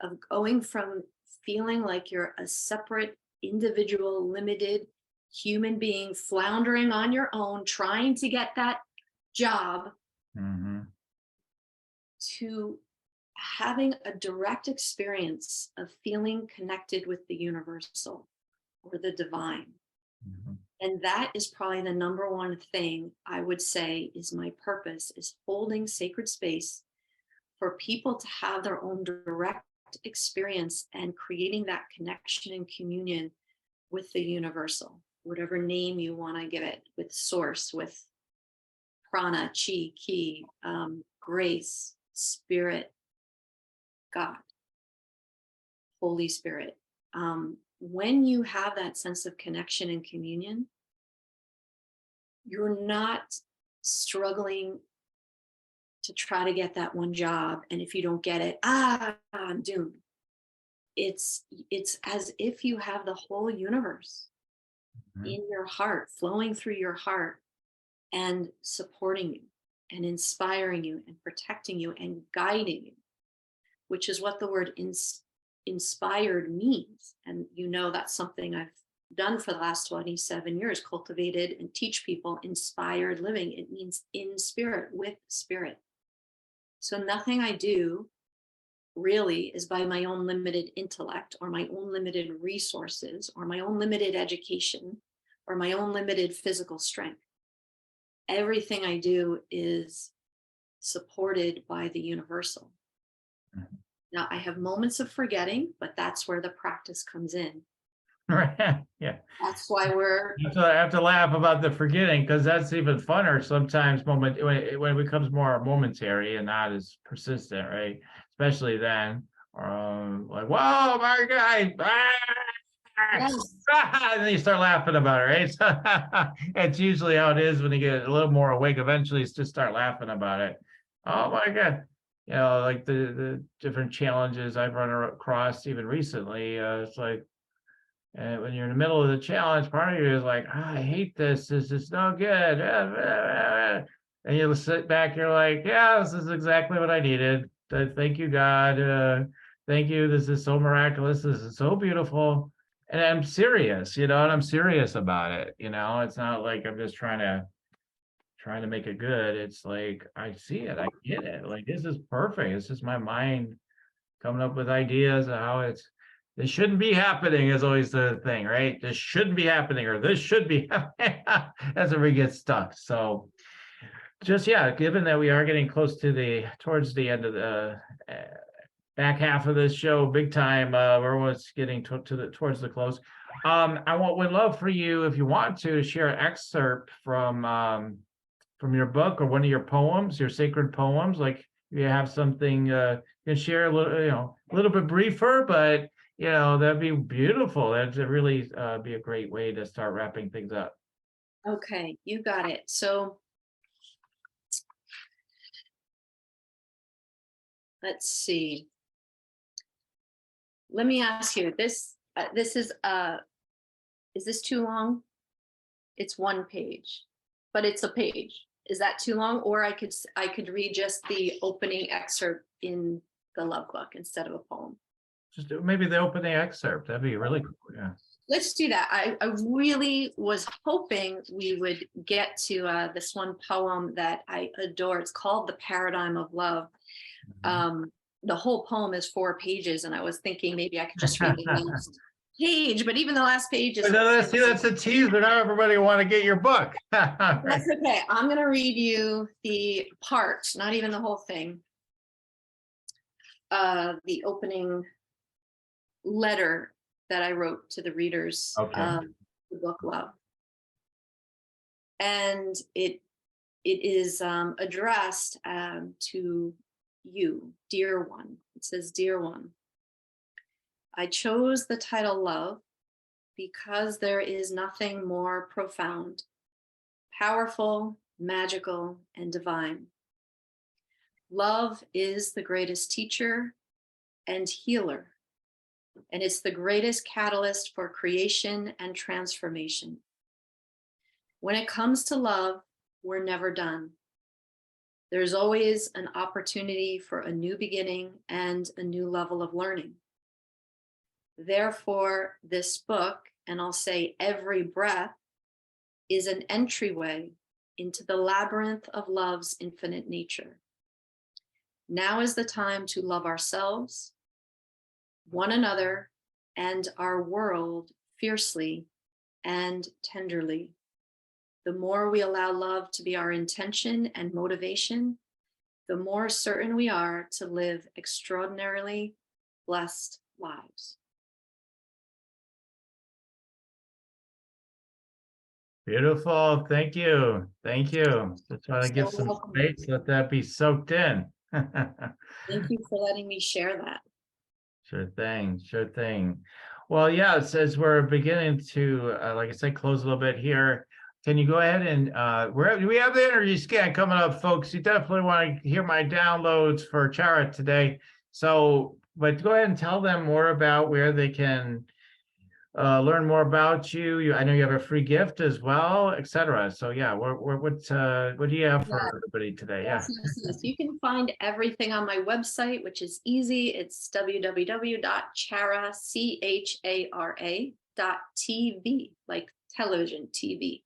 B: of going from feeling like you're a separate, individual, limited human being floundering on your own, trying to get that job,
A: mhm,
B: to having a direct experience of feeling connected with the universal or the divine.
A: mhm.
B: And that is probably the number one thing I would say is my purpose, is holding sacred space for people to have their own direct experience and creating that connection and communion with the universal, whatever name you want to give it, with source, with prana, chi, ki, grace, spirit, God, Holy Spirit. When you have that sense of connection and communion, you're not struggling to try to get that one job. And if you don't get it, I'm doomed. It's as if you have the whole universe
A: Mhm.
B: in your heart, flowing through your heart and supporting you and inspiring you and protecting you and guiding you, which is what the word inspired means. And that's something I've done for the last 27 years, cultivated and teach people inspired living. It means in spirit, with spirit. So nothing I do really is by my own limited intellect or my own limited resources or my own limited education or my own limited physical strength. Everything I do is supported by the universal.
A: Mhm.
B: Now, I have moments of forgetting, but that's where the practice comes in.
A: Right. Yeah.
B: That's why we're,
A: I have to laugh about the forgetting, because that's even funner sometimes when it becomes more momentary and not as persistent, right? Especially then, like, whoa, my guy,
B: yes,
A: and then you start laughing about it, right? So it's usually how it is when you get a little more awake. Eventually, it's just start laughing about it. Oh my God. Like the different challenges I've run across even recently. It's like, and when you're in the middle of the challenge, part of you is like, I hate this. This is no good. And you'll sit back, you're like, yeah, this is exactly what I needed. Thank you, God. Thank you. This is so miraculous. This is so beautiful. And I'm serious, and I'm serious about it. It's not like I'm just trying to make it good. It's like I see it, I get it. Like, this is perfect. It's just my mind coming up with ideas of how this shouldn't be happening is always the thing, right? This shouldn't be happening, or this should be happening. That's where we get stuck. So just, yeah, given that we are getting close to towards the end of the uh, back half of this show, big time, we're almost getting towards the close. Would love for you, if you want to, share an excerpt from your book or one of your poems, your sacred poems. Like, you have something you can share a little bit briefer, but that'd be beautiful. That'd really be a great way to start wrapping things up.
B: okay, you got it. So let's see. Let me ask you this. This is this too long? It's one page, but it's a page. Is that too long? Or I could read just the opening excerpt in the love book instead of a poem.
A: Just maybe the opening excerpt. That'd be really cool. Yeah.
B: Let's do that. I really was hoping we would get to this one poem that I adore. It's called The Paradigm of Love. The whole poem is 4 pages, and I was thinking maybe I could just read the last page, but even the last page is.
A: No, see, that's a teaser. Now everybody will want to get your book.
B: That's okay. I'm going to read you the part, not even the whole thing. The opening letter that I wrote to the readers of the book Love. And it is addressed to you, dear one. It says, dear one, I chose the title Love because there is nothing more profound, powerful, magical, and divine. Love is the greatest teacher and healer, and it's the greatest catalyst for creation and transformation. When it comes to love, we're never done. There's always an opportunity for a new beginning and a new level of learning. Therefore, this book, and I'll say every breath, is an entryway into the labyrinth of love's infinite nature. Now is the time to love ourselves, one another, and our world fiercely and tenderly. The more we allow love to be our intention and motivation, the more certain we are to live extraordinarily blessed lives.
A: Beautiful. Thank you. Thank you. Just want to give some space. Let that be soaked in.
B: Thank you for letting me share that.
A: Sure thing. Sure thing. Well, yes, as we're beginning to, like I said, close a little bit here, can you go ahead and we have the energy scan coming up, folks. You definitely want to hear my downloads for Chara today. So, but go ahead and tell them more about where they can learn more about you. I know you have a free gift as well, etc. So yeah, what do you have for everybody today?
B: Yes. You can find everything on my website, which is easy. It's www.chara.tv, like television, TV.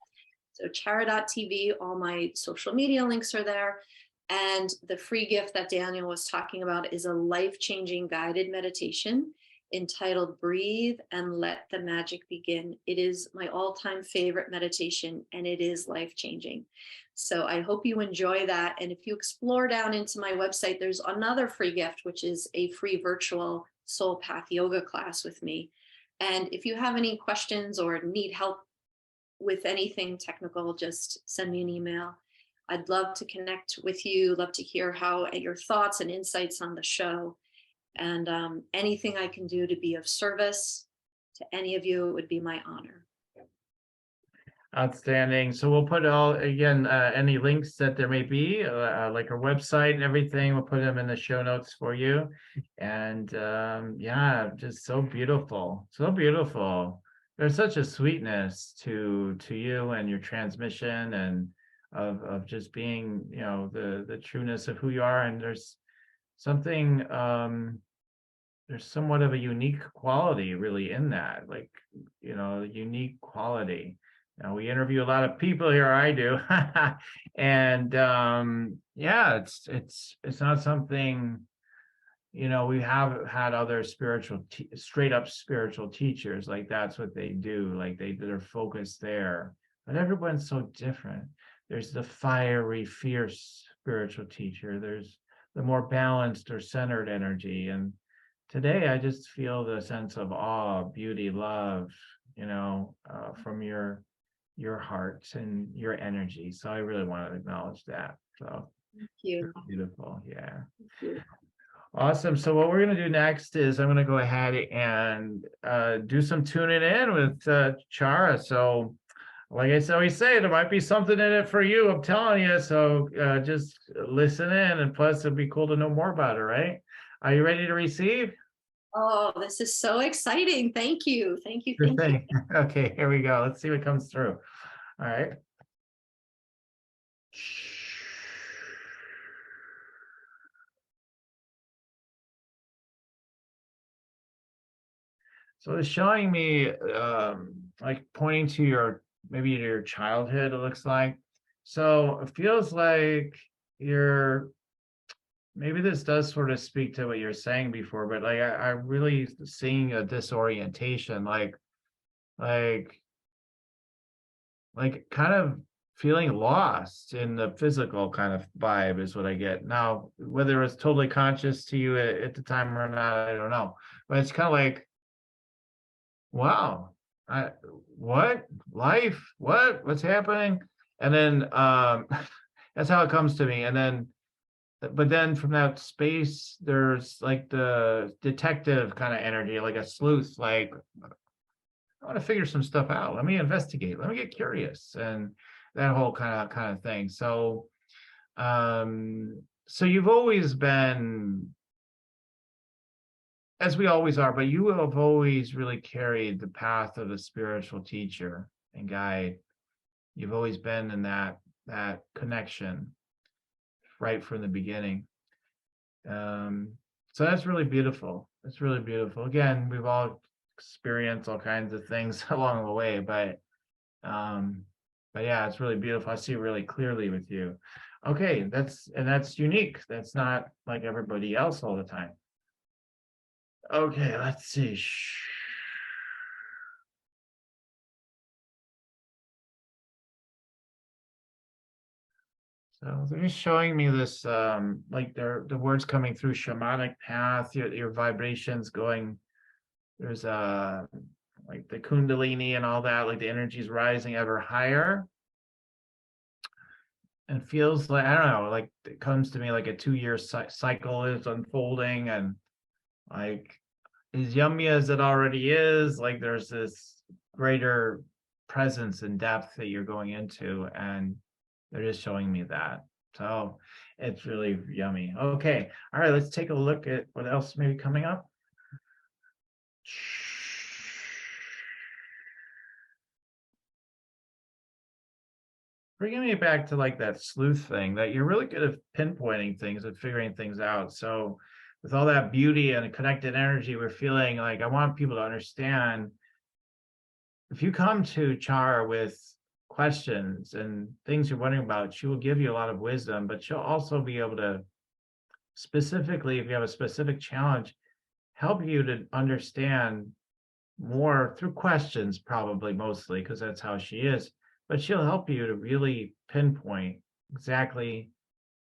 B: So chara.tv, all my social media links are there. And the free gift that Daniel was talking about is a life-changing guided meditation entitled Breathe and Let the Magic Begin. It is my all-time favorite meditation, and it is life-changing. So I hope you enjoy that. And if you explore down into my website, there's another free gift, which is a free virtual Soul Path yoga class with me. And if you have any questions or need help with anything technical, just send me an email. I'd love to connect with you, love to hear how your thoughts and insights on the show. And anything I can do to be of service to any of you, it would be my honor.
A: Outstanding. So we'll put any links that there may be, like our website and everything, we'll put them in the show notes for you. And yeah, just so beautiful, so beautiful. There's such a sweetness to you and your transmission, and of just being, the trueness of who you are. And there's something, there's somewhat of a unique quality really in that, like, unique quality. Now, we interview a lot of people here, I do. And yeah, it's not something, we have had other straight up spiritual teachers, like that's what they do, like they're focused there. But everyone's so different. There's the fiery, fierce spiritual teacher. There's the more balanced or centered energy. And today I just feel the sense of awe, beauty, love, from your heart and your energy. So I really want to acknowledge that. So
B: thank you.
A: Beautiful. Yeah.
B: Thank you.
A: Awesome. So what we're going to do next is I'm going to go ahead and do some tuning in with Chara. So like I always say, there might be something in it for you. I'm telling you. So just listen in, and plus it'd be cool to know more about her, right? Are you ready to receive?
B: Oh, this is so exciting. Thank you. Thank you. Thank you.
A: Okay, here we go. Let's see what comes through. All right. So it's showing me like pointing to maybe to your childhood, it looks like. So it feels like you're maybe this does sort of speak to what you're saying before, but like I'm really seeing a disorientation, like kind of feeling lost in the physical kind of vibe is what I get. Now, whether it's totally conscious to you at the time or not, I don't know. But it's kind of like, wow, I what life? What's happening? And then that's how it comes to me. And then but then from that space, there's like the detective kind of energy, like a sleuth, like I want to figure some stuff out. Let me investigate. Let me get curious, and that whole kind of thing. So you've always been, as we always are, but you have always really carried the path of a spiritual teacher and guide. You've always been in that connection right from the beginning. So that's really beautiful. It's really beautiful. Again, we've all experienced all kinds of things along the way, um, but yeah, it's really beautiful. I see really clearly with you. Okay, that's unique. That's not like everybody else all the time. Okay, let's see. So they're just showing me this, like the words coming through shamanic path, your vibrations going. There's like the kundalini and all that, like the energy's rising ever higher. And feels like, I don't know, like it comes to me like a 2-year cycle is unfolding, and like as yummy as it already is, like there's this greater presence and depth that you're going into, and they're just showing me that. So it's really yummy. Okay. All right, let's take a look at what else may be coming up. Bringing me back to like that sleuth thing, that you're really good at pinpointing things and figuring things out. So with all that beauty and connected energy we're feeling, like I want people to understand, if you come to Chara with questions and things you're wondering about, she will give you a lot of wisdom, but she'll also be able to specifically, if you have a specific challenge, help you to understand more through questions, probably mostly because that's how she is. But she'll help you to really pinpoint exactly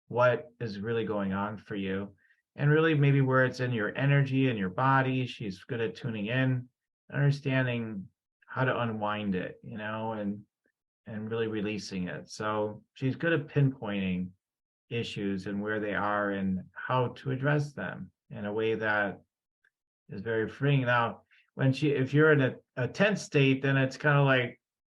A: what is really going on for you, and really maybe where it's in your energy and your body. She's good at tuning in, understanding how to unwind it, and really releasing it. So she's good at pinpointing issues and where they are and how to address them in a way that is very freeing. Now, if you're in a tense state, then it's kind of like,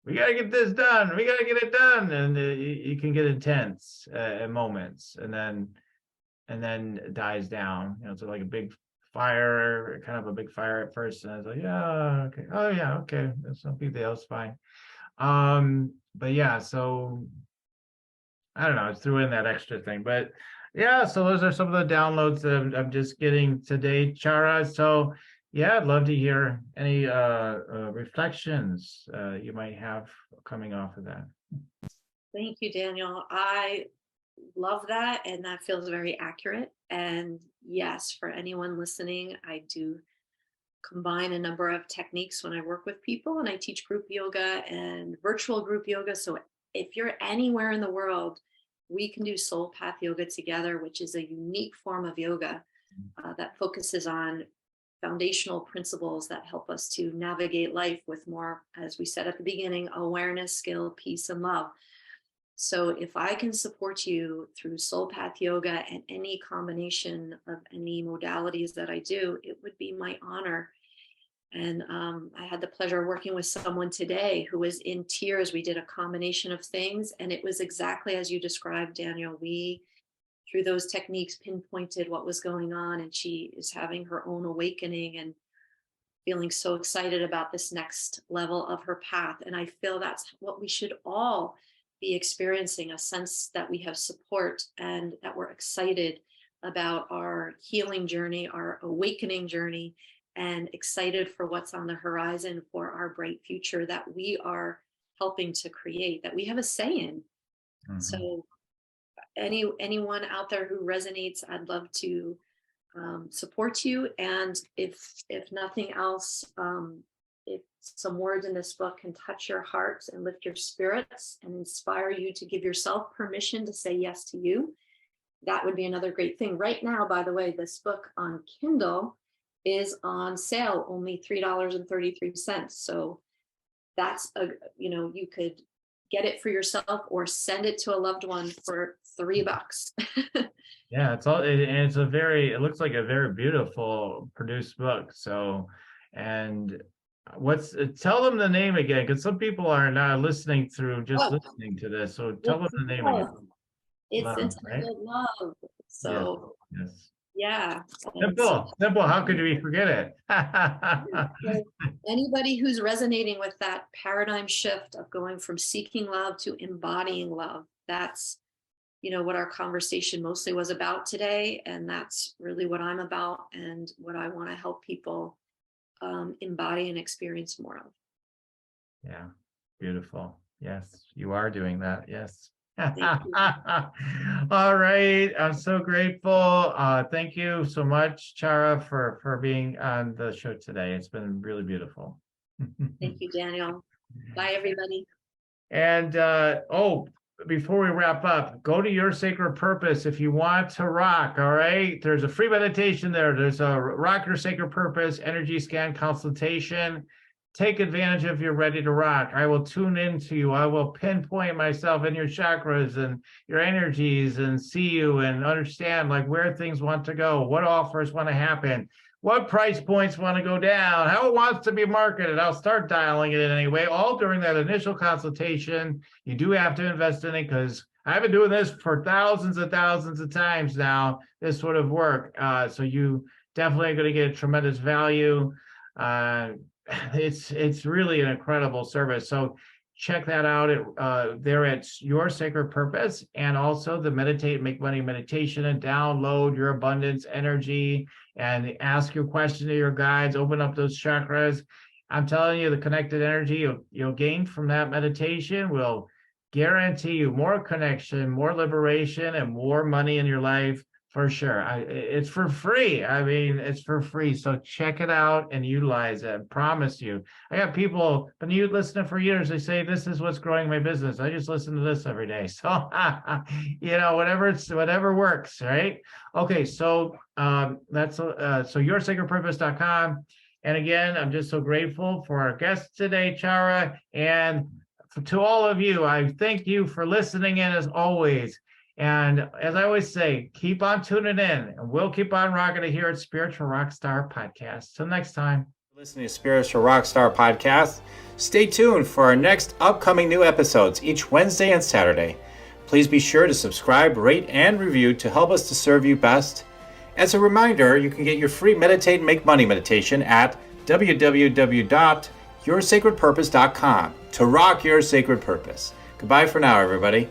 A: we got to get this done. We got to get it done. And you can get intense at moments, and then it dies down. So like a big fire, kind of a big fire at first. And I was like, yeah, okay. Oh yeah, okay. That's no big deal. It's fine. But yeah, so I don't know, I threw in that extra thing, but yeah, so those are some of the downloads that I'm just getting today, Chara. So yeah, I'd love to hear any reflections you might have coming off of that.
B: Thank you, Daniel. I love that. And that feels very accurate. And yes, for anyone listening, I do combine a number of techniques when I work with people, and I teach group yoga and virtual group yoga. So if you're anywhere in the world, we can do soul path yoga together, which is a unique form of yoga that focuses on foundational principles that help us to navigate life with more, as we said at the beginning, awareness, skill, peace, and love. So if I can support you through soul path yoga and any combination of any modalities that I do, it would be my honor. And I had the pleasure of working with someone today who was in tears. We did a combination of things, and it was exactly as you described, Daniel. We, through those techniques, pinpointed what was going on, and she is having her own awakening and feeling so excited about this next level of her path. And I feel that's what we should all be experiencing, a sense that we have support and that we're excited about our healing journey, our awakening journey, and excited for what's on the horizon for our bright future that we are helping to create, that we have a say in.
A: Mhm.
B: So anyone out there who resonates, I'd love to support you. And if nothing else, if some words in this book can touch your hearts and lift your spirits and inspire you to give yourself permission to say yes to you, that would be another great thing. Right now, by the way, this book on Kindle is on sale, only $3.33. So that's you could get it for yourself or send it to a loved one for $3.
A: Yeah, it looks like a very beautiful produced book. So, and tell them the name again, because some people are not listening through just
B: Oh,
A: listening to this. So tell them
B: it's
A: the name again.
B: It's
A: Love, right?
B: Entitled Love.
A: Yes,
B: So
A: yes.
B: yeah.
A: Simple. How could we forget it?
B: So anybody who's resonating with that paradigm shift of going from seeking love to embodying love, that's what our conversation mostly was about today. And that's really what I'm about and what I want to help people embody and experience more of.
A: Yeah, beautiful. Yes, you are doing that. Yes.
B: Thank you.
A: All right. I'm so grateful. Thank you so much, Chara, for being on the show today. It's been really beautiful.
B: Thank you, Daniel. Bye, everybody.
A: And before we wrap up, go to Your Sacred Purpose if you want to rock. All right. There's a free meditation there. There's a Rock Your Sacred Purpose energy scan consultation. Take advantage if you're ready to rock. I will tune into you. I will pinpoint myself in your chakras and your energies and see you and understand like where things want to go, what offers want to happen, what price points want to go down, how it wants to be marketed. I'll start dialing it in anyway, all during that initial consultation. You do have to invest in it because I've been doing this for thousands and thousands of times now, this sort of work. So you definitely are going to get tremendous value. It's really an incredible service. So check that out. There it's Your Sacred Purpose, and also the Meditate Make Money meditation, and download your abundance energy and ask your question to your guides, open up those chakras. I'm telling you, the connected energy you'll gain from that meditation will guarantee you more connection, more liberation, and more money in your life. For sure. It's for free. I mean, it's for free. So check it out and utilize it. I promise you. I got people, been listening for years. They say, this is what's growing my business. I just listen to this every day. So, whatever works, right? Okay. So that's so yoursacredpurpose.com. And again, I'm just so grateful for our guests today, Chara. And to all of you, I thank you for listening in as always. And as I always say, keep on tuning in, and we'll keep on rocking it here at Spiritual Rockstar Podcast. Till next time. Listening to Spiritual Rockstar Podcast. Stay tuned for our next upcoming new episodes each Wednesday and Saturday. Please be sure to subscribe, rate, and review to help us to serve you best. As a reminder, you can get your free Meditate and Make Money meditation at www.yoursacredpurpose.com to rock your sacred purpose. Goodbye for now, everybody.